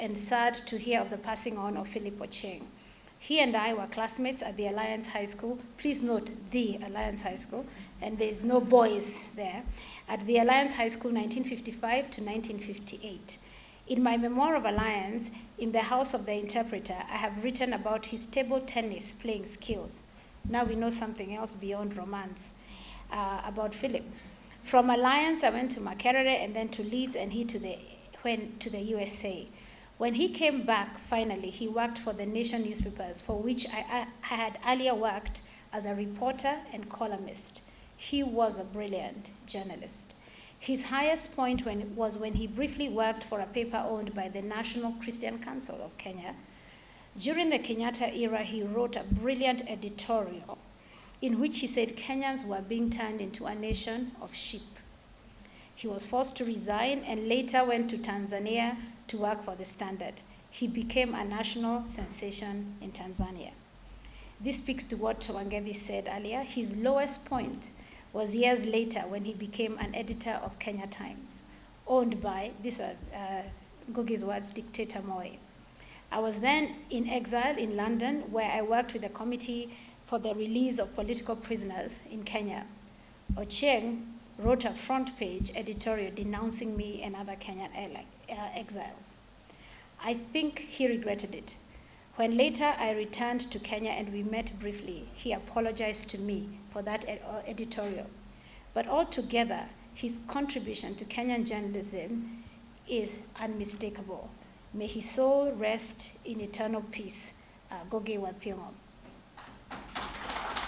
and sad to hear of the passing on of Philip Ochieng. He and I were classmates at the Alliance High School. Please note, the Alliance High School, and there's no boys there. At the Alliance High School, 1955 to 1958. In my memoir of Alliance, in the House of the Interpreter, I have written about his table tennis playing skills. Now we know something else beyond romance about Philip. From Alliance, I went to Makerere and then to Leeds, and went to the USA. When he came back, finally, he worked for the Nation newspapers, for which I had earlier worked as a reporter and columnist. He was a brilliant journalist. His highest point was when he briefly worked for a paper owned by the National Christian Council of Kenya. During the Kenyatta era, he wrote a brilliant editorial in which he said Kenyans were being turned into a nation of sheep. He was forced to resign and later went to Tanzania to work for the Standard. He became a national sensation in Tanzania. This speaks to what Wangevi said earlier. His lowest point was years later when he became an editor of Kenya Times, owned by, these are Ngugi's words, dictator Moi. I was then in exile in London, where I worked with the Committee for the Release of Political Prisoners in Kenya. Ochieng wrote a front page editorial denouncing me and other Kenyan exiles. I think he regretted it. When later I returned to Kenya and we met briefly, he apologized to me for that editorial. But altogether, his contribution to Kenyan journalism is unmistakable. May his soul rest in eternal peace. Ngugi wa Thiong'os.